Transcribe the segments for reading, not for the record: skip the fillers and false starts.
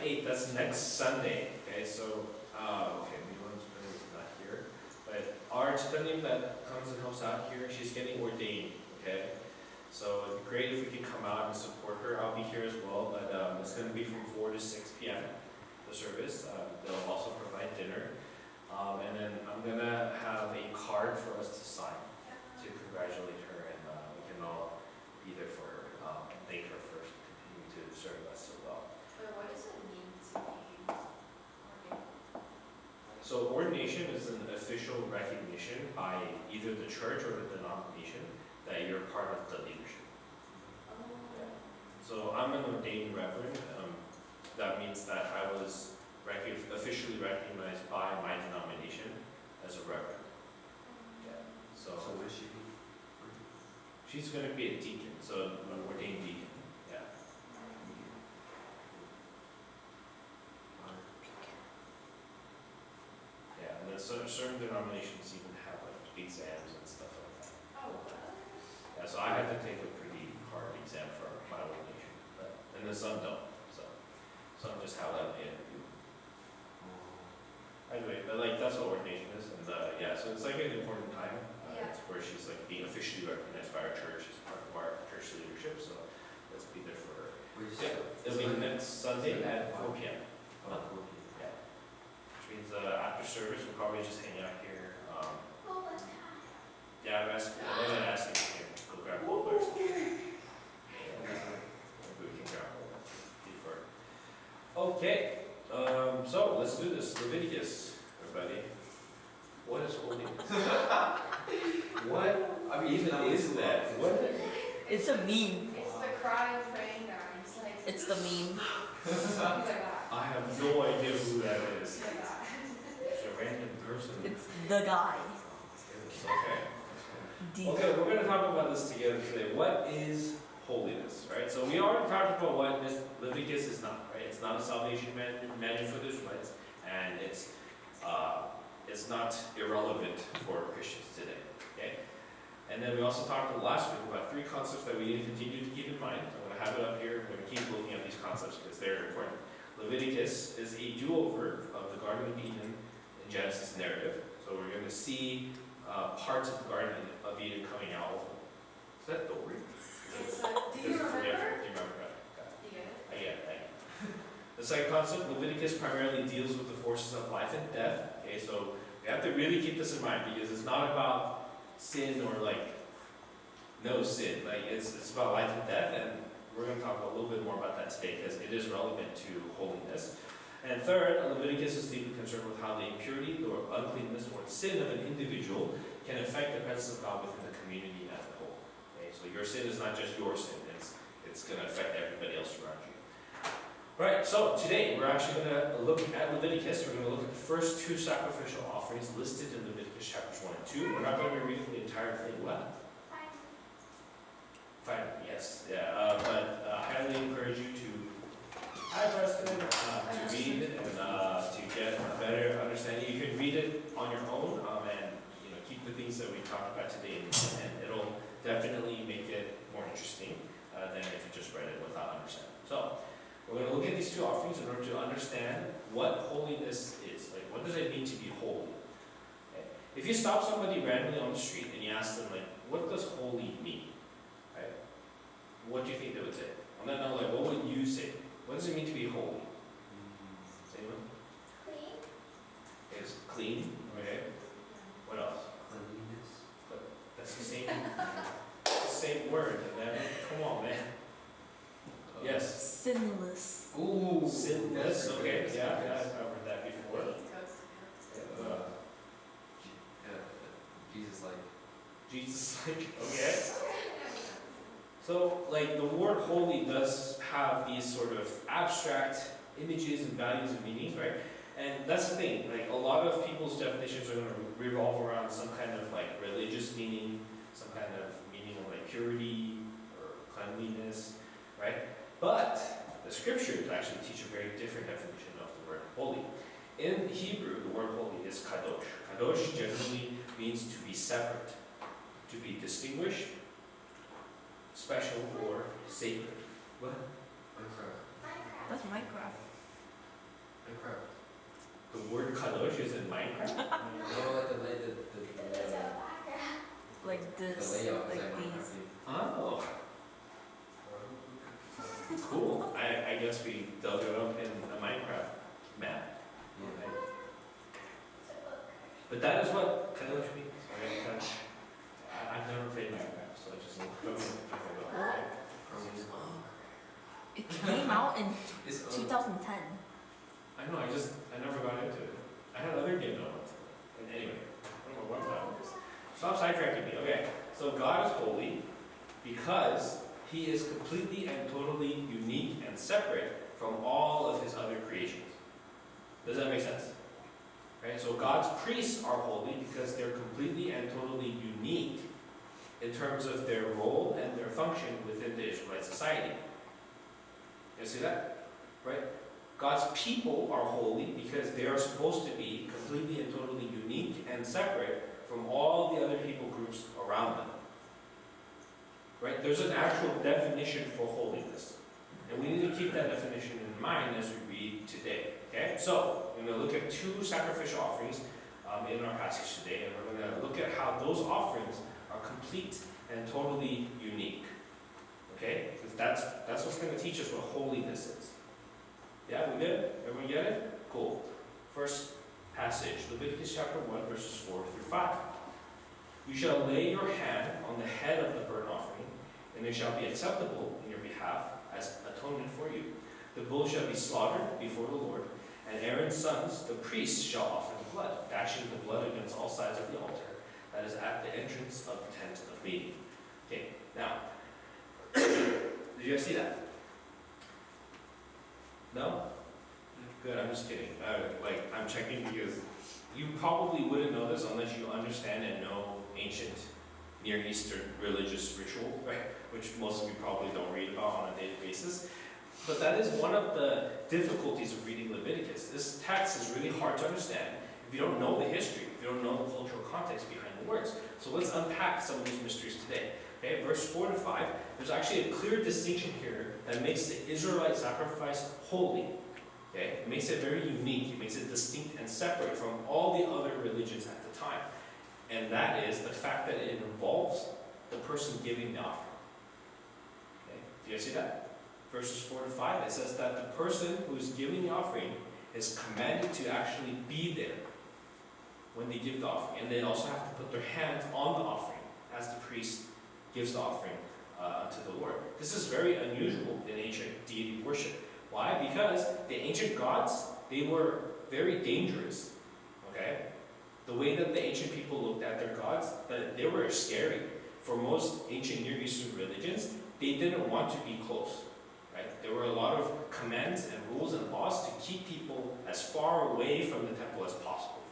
8th, that's next Sunday, okay, so, okay, Milan's not here, but our Tiffany that comes and helps out here, she's getting ordained, okay? So it'd be great if we could come out and support her. I'll be here as well, but it's going to be from 4 to 6 p.m., the service. They'll also provide dinner. And then I'm going to have a card for us to sign to congratulate her, and we can all be there for her and thank her for continuing to serve us so well. But what does it mean to be ordained? So ordination is an official recognition by either the church or the denomination that you're part of the leadership. Oh. So I'm an ordained reverend. That means that I was officially recognized by my denomination as a reverend. Yeah. So what is she? She's going to be a deacon, so an ordained deacon. Yeah. Yeah, and then certain denominations even have like exams and stuff like that. Oh, what? Yeah, so I had to take a pretty hard exam for my ordination, and then some don't. So some just have that interview. Anyway, but like that's what ordination is, and yeah, so it's like an important time. Yeah. It's where she's like being officially recognized by our church as part of our church leadership. So let's be there for her. Yeah, it'll be next Sunday at 4 p.m. Oh, cool. Yeah, which means after service we'll probably just hang out here. Yeah, I'm gonna ask you to go grab boulders. Maybe we can grab boulders before. Okay. So let's do this. Leviticus, everybody. What is holiness? What is that? What? It's a meme. It's the crying, praying guy. It's like. It's the meme. He's like that. I have no idea who that is. He's like that. It's a random person. It's the guy. Okay. Okay, we're going to talk about this together today. What is holiness, right? So we already talked about what Leviticus is not, right? It's not a salvation manual for the Israelites, and it's not irrelevant for Christians today, okay? And then we also talked last week about 3 concepts that we need to continue to keep in mind. I'm going to have it up here. We're going to keep looking at these concepts because they're important. Leviticus is a do-over of the Garden of Eden in Genesis narrative. So we're going to see parts of the Garden of Eden coming out. Is that Dory? It's do you remember? Yeah, do you remember that? Do you get it? I get it, thank you. The second concept, Leviticus primarily deals with the forces of life and death. Okay, so we have to really keep this in mind because it's not about sin or like no sin. Like it's about life and death, and we're going to talk a little bit more about that today because it is relevant to holiness. And third, Leviticus is deeply concerned with how the impurity or uncleanness or sin of an individual can affect the presence of God within the community as a whole. Okay, so your sin is not just your sin; it's going to affect everybody else around you. Right, so today we're actually going to look at Leviticus. We're going to look at the first 2 sacrificial offerings listed in Leviticus chapters 1 and 2. We're not going to be reading the entire thing. What? Fine, yes, yeah. But I highly encourage you to, hi Preston, to read and to get a better understanding. You can read it on your own and keep the things that we talked about today, and it'll definitely make it more interesting than if you just read it without understanding. So we're going to look at these 2 offerings in order to understand what holiness is. Like, what does it mean to be holy? Okay. If you stop somebody randomly on the street and you ask them, like, what does holy mean? Right? What do you think they would say? On that note, like, what would you say? What does it mean to be holy? Anyone? Clean. It's clean. Okay. What else? Cleanliness. That's the same word. Man. Come on, man. Yes. Sinless. Ooh. Sinless. Okay. Yeah, I've covered that before. Jesus-like. Okay. So, like, the word holy does have these sort of abstract images and values and meanings, right? And that's the thing, like, a lot of people's definitions are going to revolve around some kind of, like, religious meaning, some kind of meaning of, like, purity or cleanliness, right? But the scriptures actually teach a very different definition of the word holy. In Hebrew, the word holy is kadosh. Kadosh generally means to be separate, to be distinguished, special, or sacred. What? Minecraft. That's Minecraft. Minecraft. The word kadosh is in Minecraft? No, like the Like the this, layout is like like these. Minecraft. Oh, cool. I guess we dug it up in a Minecraft map. Yeah. Right? But that is what kadosh means, right? I've never played Minecraft, so I just looked up and right? It came out in It's 2010. I know, I never got into it. I had other games I wanted to play. And anyway, I don't know what time it is. Stop sidetracking me. Okay, so God is holy because He is completely and totally unique and separate from all of His other creations. Does that make sense? Right? So God's priests are holy because they're completely and totally unique in terms of their role and their function within the Israelite society. You see that? Right? God's people are holy because they are supposed to be completely and totally unique and separate from all the other people groups around them. Right? There's an actual definition for holiness. And we need to keep that definition in mind as we read today. Okay? So, we're going to look at two sacrificial offerings in our passage today, and we're going to look at how those offerings are complete and totally unique. Okay? Because that's what's going to teach us what holiness is. Yeah, we good? Everyone get it? Cool. First passage, Leviticus chapter 1, verses 4 through 5. You shall lay your hand on the head of the burnt offering, and it shall be acceptable in your behalf as atonement for you. The bull shall be slaughtered before the Lord, and Aaron's sons, the priests, shall offer the blood, dashing the blood against all sides of the altar that is at the entrance of the tent of meeting. Okay, now, did you guys see that? No? Good, I'm just kidding. I'm checking because you probably wouldn't know this unless you understand and know ancient Near Eastern religious ritual, right? Which most of you probably don't read about on a daily basis. But that is one of the difficulties of reading Leviticus. This text is really hard to understand if you don't know the history, if you don't know the cultural context behind the words. So let's unpack some of these mysteries today. Okay, verse 4 to 5, there's actually a clear distinction here that makes the Israelite sacrifice holy. Okay, it makes it very unique, it makes it distinct and separate from all the other religions at the time. And that is the fact that it involves the person giving the offering. Okay, do you guys see that? Verses 4 to 5, it says that the person who is giving the offering is commanded to actually be there when they give the offering. And they also have to put their hands on the offering as the priest gives the offering to the Lord. This is very unusual in ancient deity worship. Why? Because the ancient gods, they were very dangerous. Okay? The way that the ancient people looked at their gods, they were scary. For most ancient Near Eastern religions, they didn't want to be close. Right? There were a lot of commands and rules and laws to keep people as far away from the temple as possible.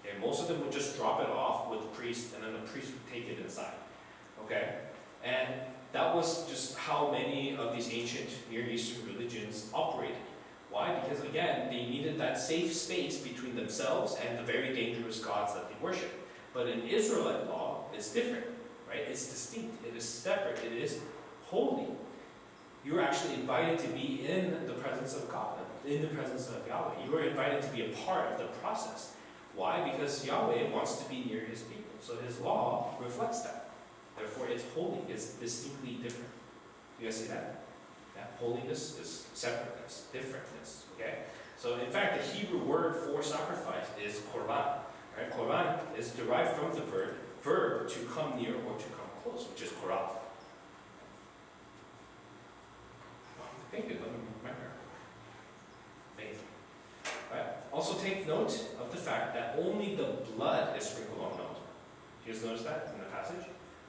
Okay? Most of them would just drop it off with the priest, and then the priest would take it inside. Okay? And that was just how many of these ancient Near Eastern religions operated. Why? Because again, they needed that safe space between themselves and the very dangerous gods that they worship. But in Israelite law, it's different, right? It's distinct, it is separate, it is holy. You're actually invited to be in the presence of God, in the presence of Yahweh. You are invited to be a part of the process. Why? Because Yahweh wants to be near His people. So His law reflects that. Therefore, it's holy. It's distinctly different. You guys see that? Yeah, holiness is separateness, differentness. Okay? So, in fact, the Hebrew word for sacrifice is korban. Right? Korban is derived from the verb to come near or to come close, which is korav. Thank you. Amazing. Right? Also, take note of the fact that only the blood is sprinkled on the altar. You guys notice that in the passage?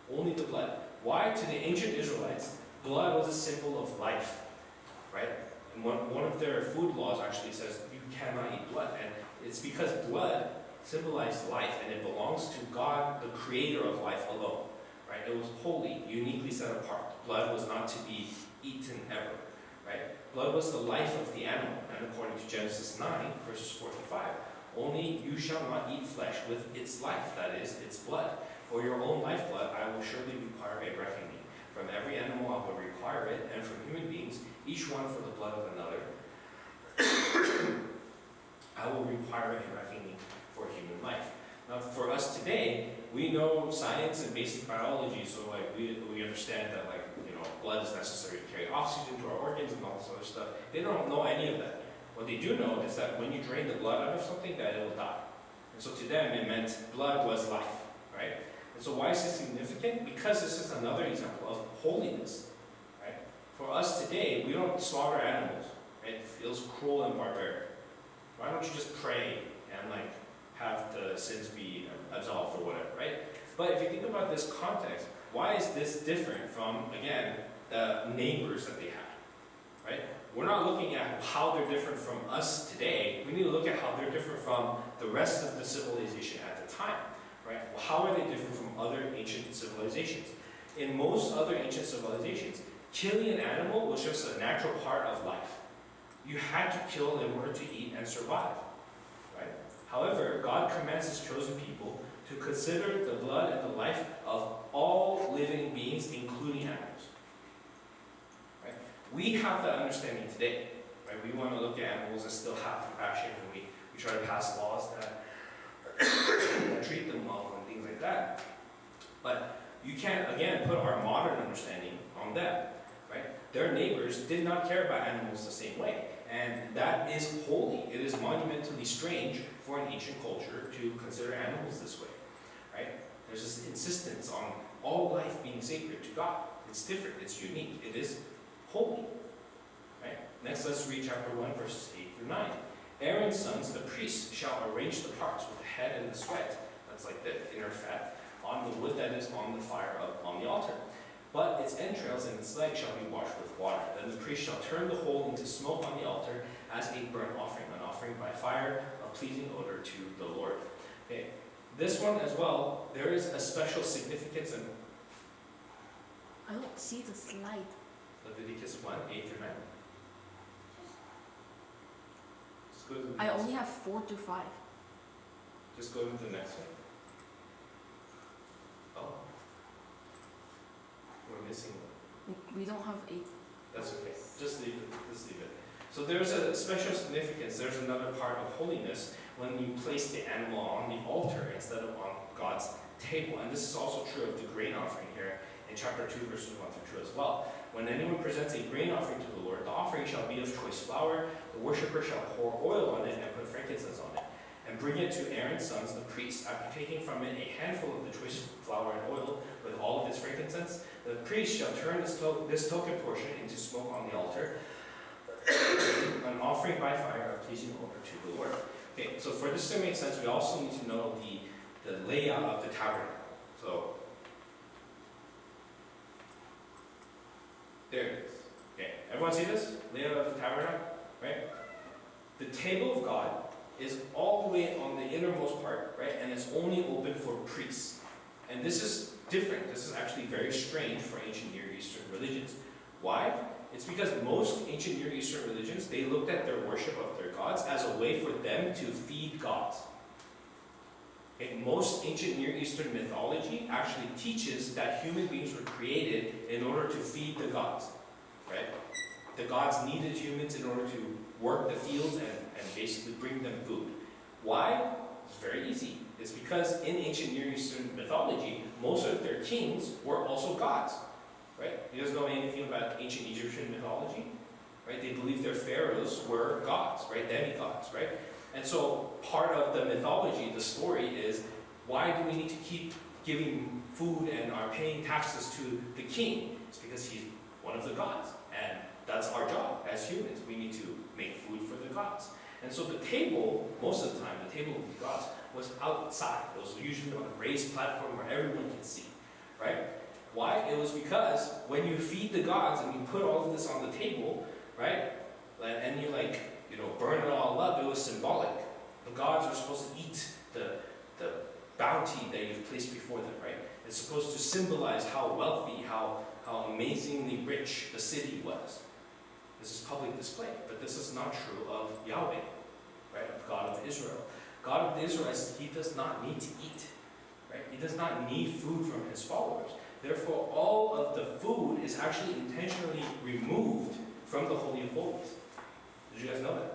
Only the blood. Why? To the ancient Israelites, blood was a symbol of life, right? And one of their food laws actually says you cannot eat blood, and it's because blood symbolized life, and it belongs to God, the creator of life alone, right? It was holy, uniquely set apart. Blood was not to be eaten ever, right? Blood was the life of the animal, and according to Genesis 9, verses 4 to 5, only you shall not eat flesh with its life, that is, its blood. For your own lifeblood I will surely require a reckoning. From every animal I will require it, and from human beings, each one for the blood of another. I will require a reckoning for human life. Now, for us today, we know science and basic biology, so like we understand that like blood is necessary to carry oxygen to our organs and all this other stuff. They don't know any of that. What they do know is that when you drain the blood out of something, that it will die. And so to them, it meant blood was life, right? And so why is this significant? Because this is another example of holiness, right? For us today, we don't slaughter animals, right? It feels cruel and barbaric. Why don't you just pray and like have the sins be absolved or whatever, right? But if you think about this context, why is this different from, again, the neighbors that they had, right? We're not looking at how they're different from us today. We need to look at how they're different from the rest of the civilization at the time, right? Well, how are they different from other ancient civilizations? In most other ancient civilizations, killing an animal was just a natural part of life. You had to kill in order to eat and survive, right? However, God commands His chosen people to consider the blood and the life of all living beings, including animals. Right? We have that understanding today. Right? We want to look at animals and still have compassion, and we try to pass laws that, that treat them well and things like that. But you can't, again, put our modern understanding on them. Right? Their neighbors did not care about animals the same way. And that is holy. It is monumentally strange for an ancient culture to consider animals this way. Right? There's this insistence on all life being sacred to God. It's different, it's unique, it is holy. Right? Next, let's read chapter 1, verses 8 through 9. Aaron's sons, the priests, shall arrange the parts with the head and the sweat, that's like the inner fat, on the wood that is on the fire on the altar. But its entrails and its legs shall be washed with water. Then the priest shall turn the whole into smoke on the altar as a burnt offering, an offering by fire, a pleasing odor to the Lord. Okay. This one as well, there is a special significance in I don't see the slide. Leviticus 1, 8 through 9. Just go to the I next only one. have 4 to 5. Just go to the next one. Oh. We're missing one. We don't have 8. That's okay. Just leave it. Just leave it. So there's a special significance. There's another part of holiness when you place the animal on the altar instead of on God's table. And this is also true of the grain offering here in chapter 2, verses 1 through 2 as well. When anyone presents a grain offering to the Lord, the offering shall be of choice flour. The worshiper shall pour oil on it and put frankincense on it, and bring it to Aaron's sons, the priests. After taking from it a handful of the choice flour and oil with all of its frankincense, the priest shall turn this token portion into smoke on the altar, an offering by fire, a pleasing odor to the Lord. Okay, so for this to make sense, we also need to know the layout of the tabernacle. So, there it is. Okay, everyone see this? Layout of the tabernacle, right? The table of God is all the way on the innermost part, right? And it's only open for priests. And this is different. This is actually very strange for ancient Near Eastern religions. Why? It's because most ancient Near Eastern religions, they looked at their worship of their gods as a way for them to feed gods. Okay? Most ancient Near Eastern mythology actually teaches that human beings were created in order to feed the gods. Right? The gods needed humans in order to work the fields and basically bring them food. Why? It's very easy. It's because in ancient Near Eastern mythology, most of their kings were also gods. Right? You guys know anything about ancient Egyptian mythology? Right? They believed their pharaohs were gods, right? Demigods, right? And so part of the mythology, the story is, why do we need to keep giving food and are paying taxes to the king? It's because he's one of the gods. And that's our job as humans. We need to make food for the gods. And so the table, most of the time, the table of the gods was outside. It was usually on a raised platform where everyone can see, right? Why? It was because when you feed the gods and you put all of this on the table, right? And you burn it all up, it was symbolic. The gods are supposed to eat the bounty that you've placed before them, right? It's supposed to symbolize how wealthy, how amazingly rich the city was. This is public display, but this is not true of Yahweh, right? Of God of Israel. God of the Israelites, He does not need to eat, right? He does not need food from His followers. Therefore, all of the food is actually intentionally removed from the Holy of Holies. Did you guys know that?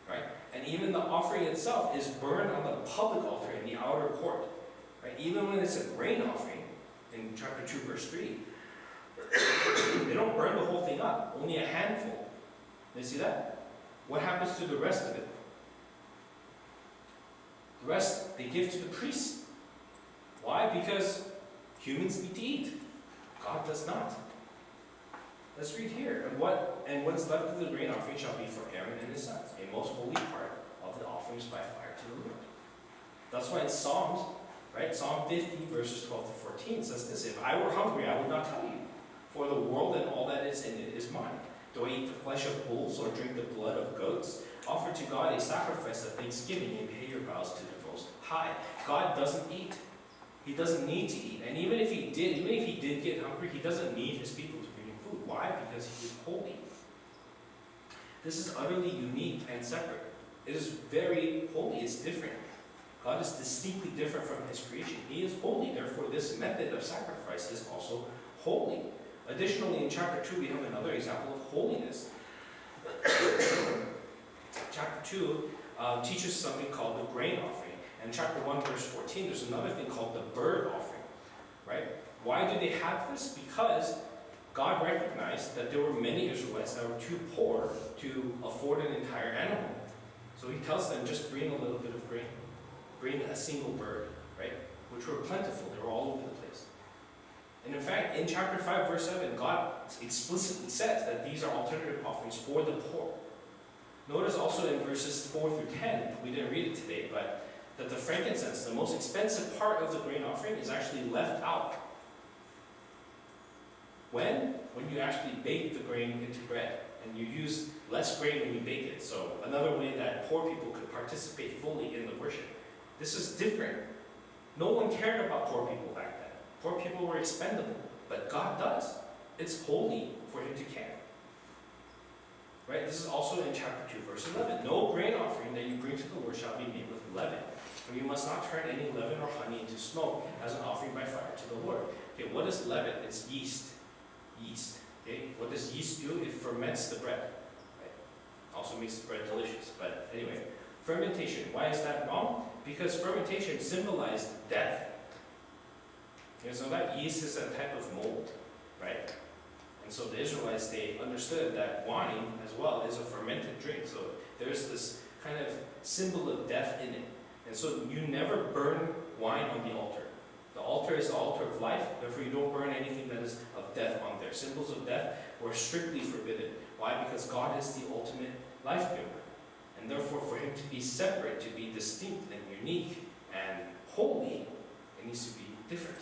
Right? And even the offering itself is burned on the public altar in the outer court. Right? Even when it's a grain offering, in chapter 2, verse 3, they don't burn the whole thing up, only a handful. You see that? What happens to the rest of it? The rest, they give to the priests. Why? Because humans need to eat. God does not. Let's read here. And what's left of the grain offering shall be for Aaron and his sons, a most holy part of the offerings by fire to the Lord. That's why in Psalms, right? Psalm 50, verses 12 to 14 says this: if I were hungry, I would not tell you, for the world and all that is in it is mine. Do I eat the flesh of bulls or drink the blood of goats? Offer to God a sacrifice of thanksgiving and pay your vows to the Most High. God doesn't eat. He doesn't need to eat. And even if he did get hungry, he doesn't need his people to bring him food. Why? Because he is holy. This is utterly unique and separate. It is very holy. It's different. God is distinctly different from his creation. He is holy. Therefore, this method of sacrifice is also holy. Additionally, in chapter 2, we have another example of holiness. Chapter 2 teaches something called the grain offering. And chapter 1, verse 14, there's another thing called the bird offering. Right? Why do they have this? Because God recognized that there were many Israelites that were too poor to afford an entire animal. So he tells them, just bring a little bit of grain. Bring a single bird, right? Which were plentiful. They were all over the place. And in fact, in chapter 5, verse 7, God explicitly says that these are alternative offerings for the poor. Notice also in verses 4 through 10, we didn't read it today, but that the frankincense, the most expensive part of the grain offering, is actually left out. When you actually bake the grain into bread, and you use less grain when you bake it. So another way that poor people could participate fully in the worship. This is different. No one cared about poor people back then. Poor people were expendable, but God does. It's holy for him to care. Right? This is also in chapter 2, verse 11. No grain offering that you bring to the Lord shall be made with leaven. For you must not turn any leaven or honey into smoke as an offering by fire to the Lord. Okay, what is leaven? It's yeast. Yeast. Okay, what does yeast do? It ferments the bread. Right? Also makes the bread delicious. But anyway, fermentation. Why is that wrong? Because fermentation symbolized death. Okay, so that yeast is a type of mold, right? And so the Israelites, they understood that wine as well is a fermented drink. So there's this kind of symbol of death in it. And so you never burn wine on the altar. The altar is the altar of life, therefore you don't burn anything that is of death on there. Symbols of death were strictly forbidden. Why? Because God is the ultimate life giver. And therefore for him to be separate, to be distinct and unique and holy, it needs to be different.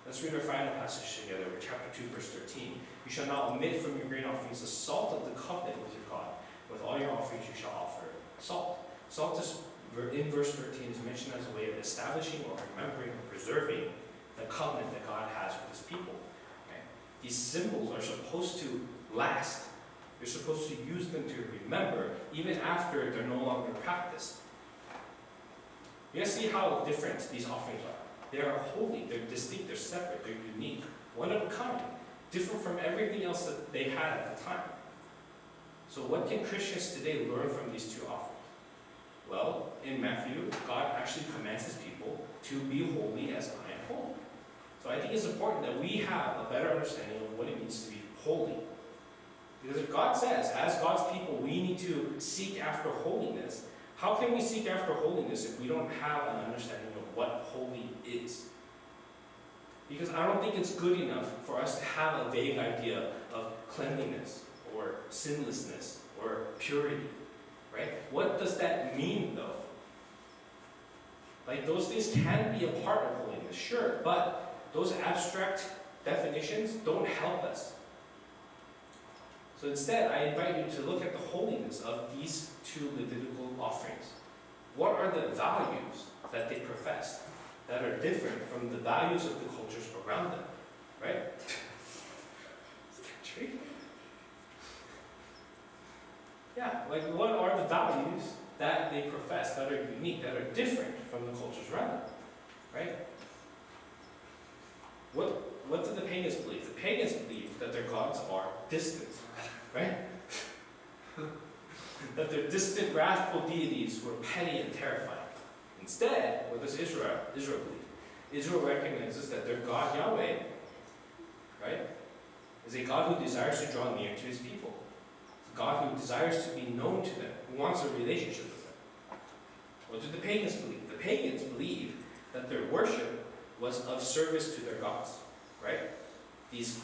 Let's read our final passage together, chapter 2, verse 13. You shall not omit from your grain offerings the salt of the covenant with your God. With all your offerings you shall offer salt. Salt is, in verse 13, is mentioned as a way of establishing or remembering or preserving the covenant that God has with his people. Okay? These symbols are supposed to last. You're supposed to use them to remember, even after they're no longer practiced. You guys see how different these offerings are? They are holy, they're distinct, they're separate, they're unique, one of a kind, different from everything else that they had at the time. So what can Christians today learn from these two offerings? Well, in Matthew, God actually commands his people to be holy as I am holy. So I think it's important that we have a better understanding of what it means to be holy. Because if God says, as God's people, we need to seek after holiness, how can we seek after holiness if we don't have an understanding of what holy is? Because I don't think it's good enough for us to have a vague idea of cleanliness or sinlessness or purity, right? What does that mean, though? Like, those things can be a part of holiness, sure, but those abstract definitions don't help us. So instead, I invite you to look at the holiness of these two Levitical offerings. What are the values that they profess that are different from the values of the cultures around them? Right? Is that true? Yeah, like what are the values that they profess that are unique, that are different from the cultures around them? Right? What do the pagans believe? The pagans believe that their gods are distant. Right? That they're distant, wrathful deities who are petty and terrifying. Instead, what does Israel believe? Israel recognizes that their God, Yahweh, right, is a God who desires to draw near to his people. A God who desires to be known to them, who wants a relationship with them. What do the pagans believe? The pagans believe that their worship was of service to their gods, right? These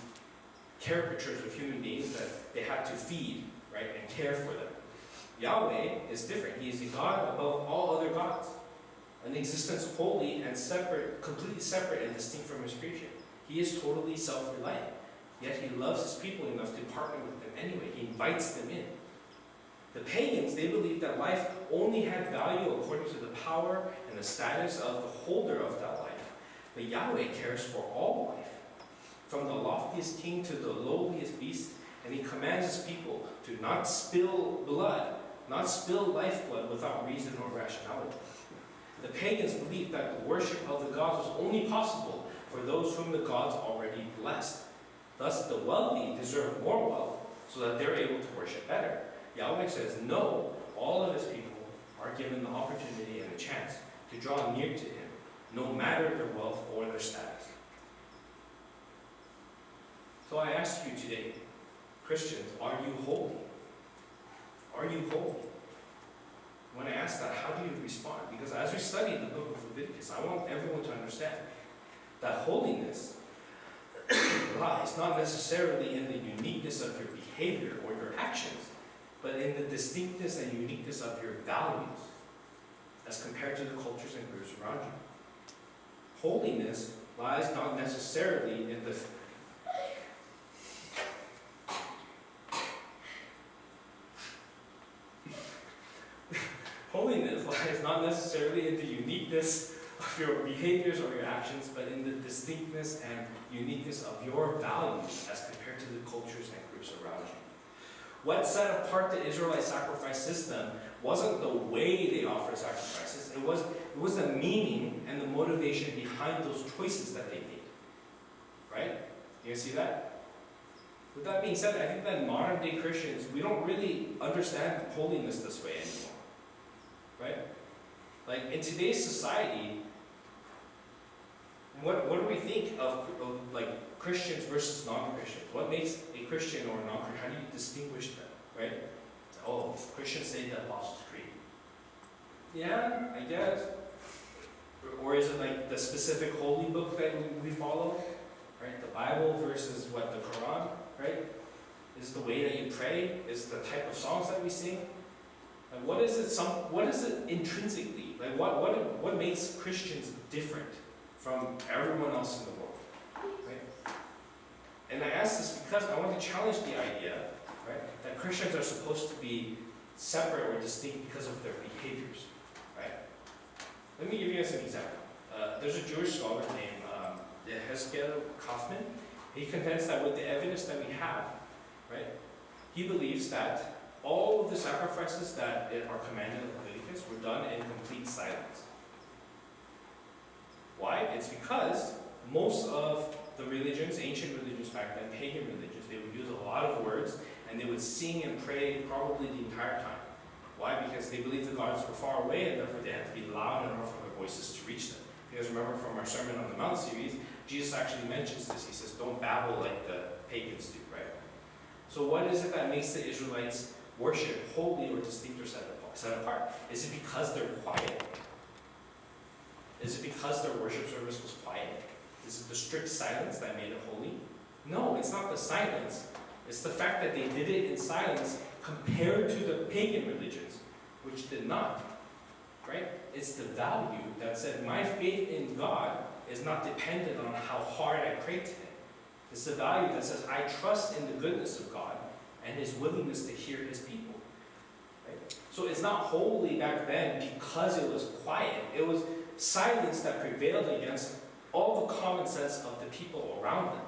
caricatures of human beings that they had to feed, right, and care for them. Yahweh is different. He is a God above all other gods, an existence holy and separate, completely separate and distinct from his creation. He is totally self-reliant, yet he loves his people enough to partner with them anyway. He invites them in. The pagans, they believed that life only had value according to the power and the status of the holder of that life. But Yahweh cares for all life, from the loftiest king to the lowliest beast, and he commands his people to not spill blood, not spill lifeblood without reason or rationality. The pagans believed that the worship of the gods was only possible for those whom the gods already blessed. Thus, the wealthy deserve more wealth so that they're able to worship better. Yahweh says, no, all of his people are given the opportunity and the chance to draw near to him, no matter their wealth or their status. So I ask you today, Christians, are you holy? Are you holy? When I ask that, how do you respond? Because as we study the book of Leviticus, I want everyone to understand that holiness lies not necessarily in the uniqueness of your behavior or your actions, but in the distinctness and uniqueness of your values as compared to the cultures and groups around you. Holiness lies not necessarily in the Holiness lies not necessarily in the uniqueness of your behaviors or your actions, but in the distinctness and uniqueness of your values as compared to the cultures and groups around you. What set apart the Israelite sacrifice system wasn't the way they offered sacrifices, it was the meaning and the motivation behind those choices that they made. Right? You guys see that? With that being said, I think that modern day Christians, we don't really understand holiness this way anymore. Right? Like in today's society, what do we think of like Christians versus non-Christians? What makes a Christian or a non-Christian? How do you distinguish them? Right? Oh, Christians say the Apostles' Creed. Yeah, I guess. Or is it like the specific holy book that we follow? Right? The Bible versus what, the Quran? Right? Is the way that you pray? Is the type of songs that we sing? Like what is it intrinsically? Like what makes Christians different from everyone else in the world? Right? And I ask this because I want to challenge the idea, right, that Christians are supposed to be separate or distinct because of their behaviors. Right? Let me give you guys an example. There's a Jewish scholar named Hezkel Kaufman. He contends that with the evidence that we have, right, he believes that all of the sacrifices that are commanded in Leviticus were done in complete silence. Why? It's because most of the religions, ancient religions back then, pagan religions, they would use a lot of words and they would sing and pray probably the entire time. Why? Because they believed the gods were far away and therefore they had to be loud enough for their voices to reach them. You guys remember from our Sermon on the Mount series, Jesus actually mentions this. He says, don't babble like the pagans do, right? So what is it that makes the Israelites worship holy or distinct or set apart? Is it because they're quiet? Is it because their worship service was quiet? Is it the strict silence that made it holy? No, it's not the silence. It's the fact that they did it in silence compared to the pagan religions, which did not. Right? It's the value that said, my faith in God is not dependent on how hard I pray to him. It's the value that says, I trust in the goodness of God and his willingness to hear his people. Right? So it's not holy back then because it was quiet. It was silence that prevailed against all the common sense of the people around them.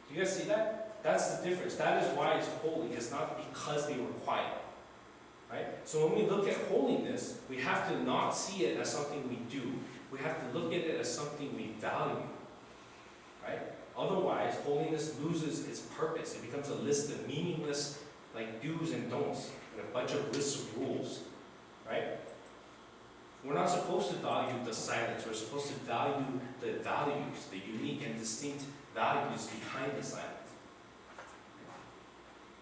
Do you guys see that? That's the difference. That is why it's holy. It's not because they were quiet. Right? So when we look at holiness, we have to not see it as something we do. We have to look at it as something we value. Right? Otherwise, holiness loses its purpose. It becomes a list of meaningless like do's and don'ts, and a bunch of lists of rules, right? We're not supposed to value the silence. We're supposed to value the values, the unique and distinct values behind the silence.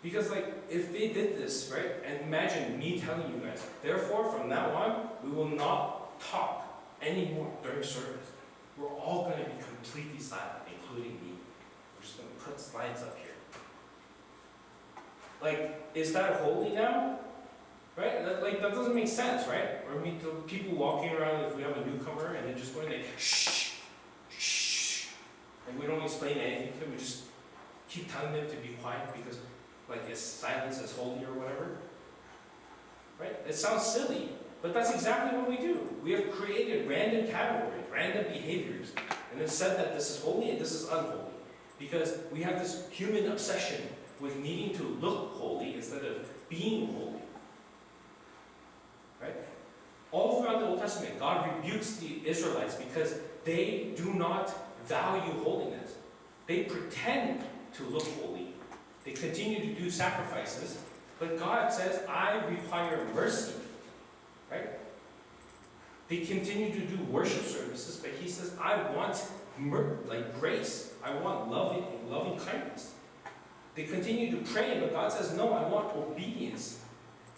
Because like, if they did this, right, and imagine me telling you guys, therefore from now on, we will not talk anymore during service. We're all going to be completely silent, including me. We're just going to put slides up here. Like, is that holy now? Right? That doesn't make sense, right? Or people walking around, if we have a newcomer, and they're just going like, shh, shh, and we don't explain anything to them, we just keep telling them to be quiet because, like, is silence as holy or whatever? Right? It sounds silly, but that's exactly what we do. We have created random categories, random behaviors, and it's said that this is holy and this is unholy. Because we have this human obsession with needing to look holy instead of being holy. Right? All throughout the Old Testament, God rebukes the Israelites because they do not value holiness. They pretend to look holy. They continue to do sacrifices, but God says, I require mercy. Right? They continue to do worship services, but He says, I want grace. I want loving kindness. They continue to pray, but God says, no, I want obedience.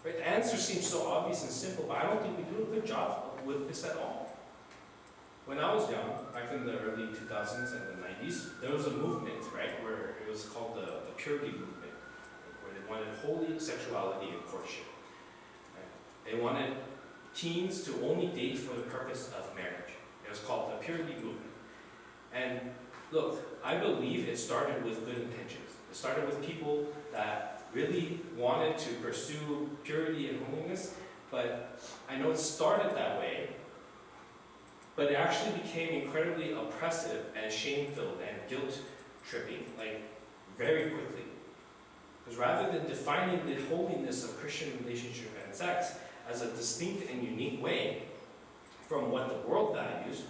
Right? The answer seems so obvious and simple, but I don't think we do a good job with this at all. When I was young, back in the early 2000s and the 90s, there was a movement, right, where it was called the purity movement, where they wanted holy sexuality in courtship. Right? They wanted teens to only date for the purpose of marriage. It was called the purity movement. And look, I believe it started with good intentions. It started with people that really wanted to pursue purity and holiness, but I know it started that way, but it actually became incredibly oppressive and shame-filled and guilt-tripping, like, very quickly. Because rather than defining the holiness of Christian relationship and sex as a distinct and unique way from what the world values,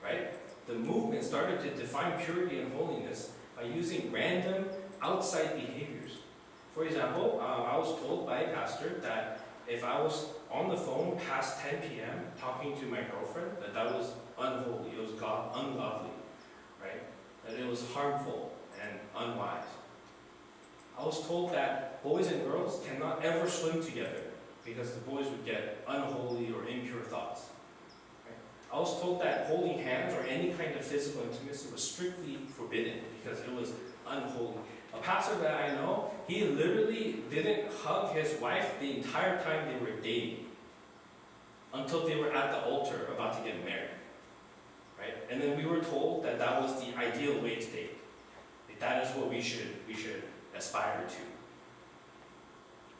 right, the movement started to define purity and holiness by using random outside behaviors. For example, I was told by a pastor that if I was on the phone past 10 p.m. talking to my girlfriend, that was unholy, it was ungodly, right? That it was harmful and unwise. I was told that boys and girls cannot ever swim together because the boys would get unholy or impure thoughts. Right? I was told that holding hands or any kind of physical intimacy was strictly forbidden because it was unholy. A pastor that I know, he literally didn't hug his wife the entire time they were dating until they were at the altar about to get married. Right? And then we were told that that was the ideal way to date. That is what we should aspire to.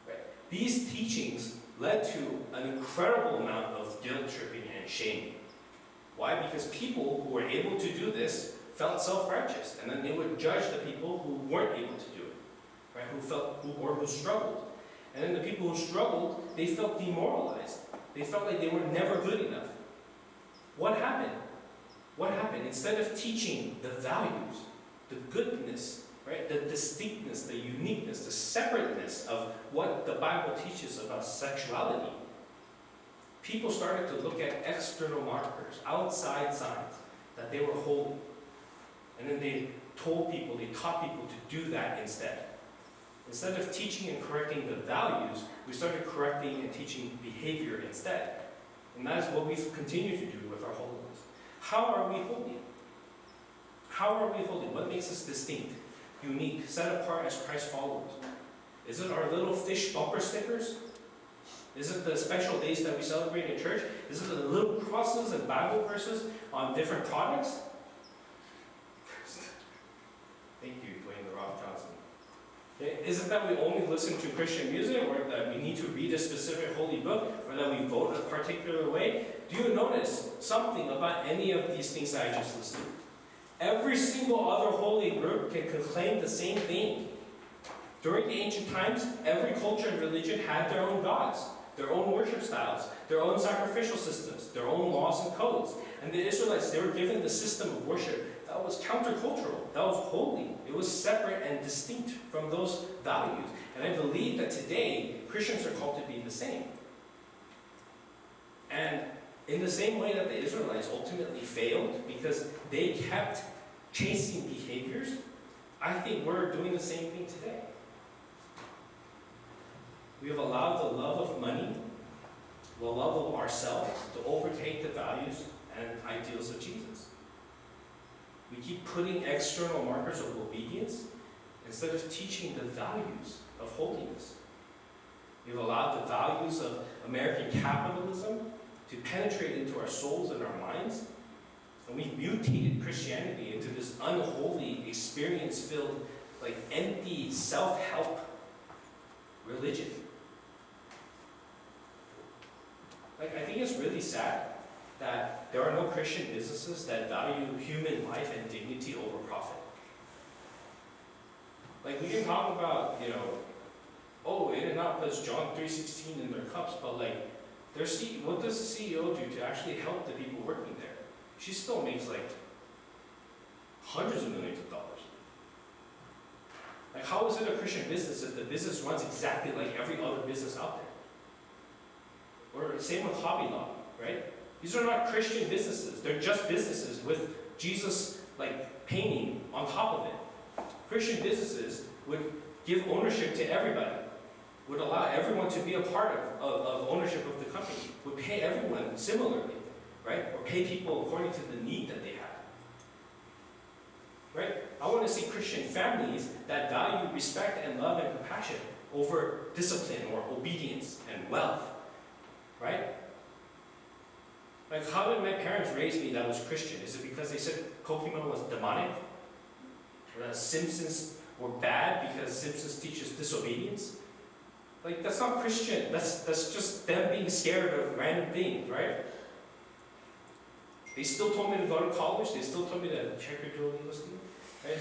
Right? These teachings led to an incredible amount of guilt-tripping and shame. Why? Because people who were able to do this felt self-righteous, and then they would judge the people who weren't able to do it, right? Who struggled. And then the people who struggled, they felt demoralized. They felt like they were never good enough. What happened? What happened? Instead of teaching the values, the goodness, right? The distinctness, the uniqueness, the separateness of what the Bible teaches about sexuality, people started to look at external markers, outside signs, that they were holy. And then they taught people to do that instead. Instead of teaching and correcting the values, we started correcting and teaching behavior instead. And that is what we've continued to do with our holiness. How are we holy? How are we holy? What makes us distinct, unique, set apart as Christ followers? Is it our little fish bumper stickers? Is it the special days that we celebrate in church? Is it the little crosses and Bible verses on different products? Thank you, Dwayne The Rock Johnson. Okay. Is it that we only listen to Christian music, or that we need to read a specific holy book, or that we vote a particular way? Do you notice something about any of these things that I just listed? Every single other holy group can claim the same thing. During the ancient times, every culture and religion had their own gods, their own worship styles, their own sacrificial systems, their own laws and codes. And the Israelites, they were given the system of worship that was countercultural, that was holy. It was separate and distinct from those values. And I believe that today, Christians are called to be the same. And in the same way that the Israelites ultimately failed because they kept chasing behaviors, I think we're doing the same thing today. We have allowed the love of money, the love of ourselves, to overtake the values and ideals of Jesus. We keep putting external markers of obedience instead of teaching the values of holiness. We've allowed the values of American capitalism to penetrate into our souls and our minds, and we've mutated Christianity into this unholy, experience-filled, like empty self-help religion. Like, I think it's really sad that there are no Christian businesses that value human life and dignity over profit. Like, we can talk about, oh, In-N-Out puts John 3:16 in their cups, but like, what does the CEO do to actually help the people working there? She still makes like hundreds of millions of dollars. Like, how is it a Christian business if the business runs exactly like every other business out there? Or same with Hobby Lobby, right? These are not Christian businesses. They're just businesses with Jesus like painting on top of it. Christian businesses would give ownership to everybody, would allow everyone to be a part of ownership of the company, would pay everyone similarly, right? Or pay people according to the need that they have. Right? I want to see Christian families that value respect and love and compassion over discipline or obedience and wealth. Right? Like, how did my parents raise me that was Christian? Is it because they said Pokemon was demonic? Or that Simpsons were bad because Simpsons teaches disobedience? Like, that's not Christian. That's just them being scared of random things, right? They still told me to go to college. They still told me to check your dual listing, right?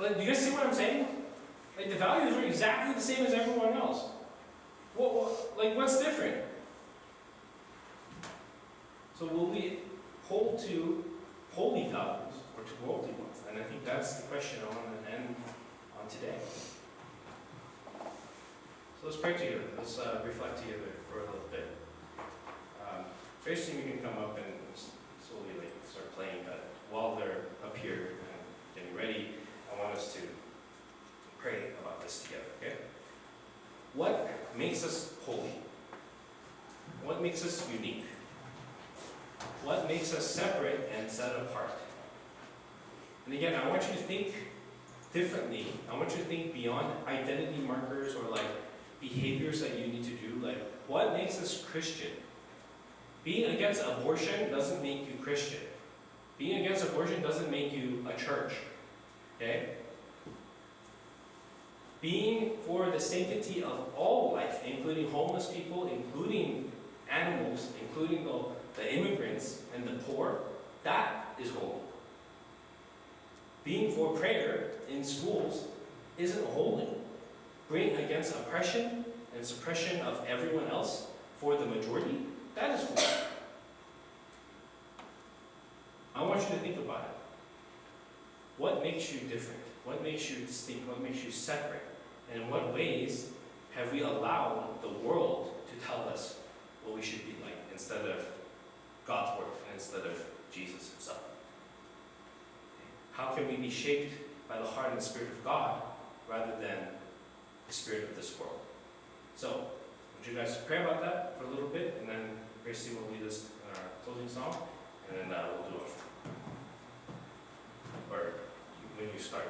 Like, do you guys see what I'm saying? Like, the values are exactly the same as everyone else. What's different? So will we hold to holy values or to worldly ones? And I think that's the question I want to end on today. So let's pray together. Let's reflect together for a little bit. Basically, we can come up and slowly start playing, but while they're up here and getting ready, I want us to pray about this together, okay? What makes us holy? What makes us unique? What makes us separate and set apart? And again, I want you to think differently. I want you to think beyond identity markers or behaviors that you need to do. What makes us Christian? Being against abortion doesn't make you Christian. Being against abortion doesn't make you a church. Okay? Being for the sanctity of all life, including homeless people, including animals, including the immigrants and the poor, that is holy. Being for prayer in schools isn't holy. Being against oppression and suppression of everyone else for the majority, that is holy. I want you to think about it. What makes you different? What makes you distinct? What makes you separate? And in what ways have we allowed the world to tell us what we should be like instead of God's word and instead of Jesus himself? How can we be shaped by the heart and the spirit of God rather than the spirit of this world? So, I want you guys to pray about that for a little bit, and then Gracie will lead us in our closing song, and then we'll do it. Or when you start.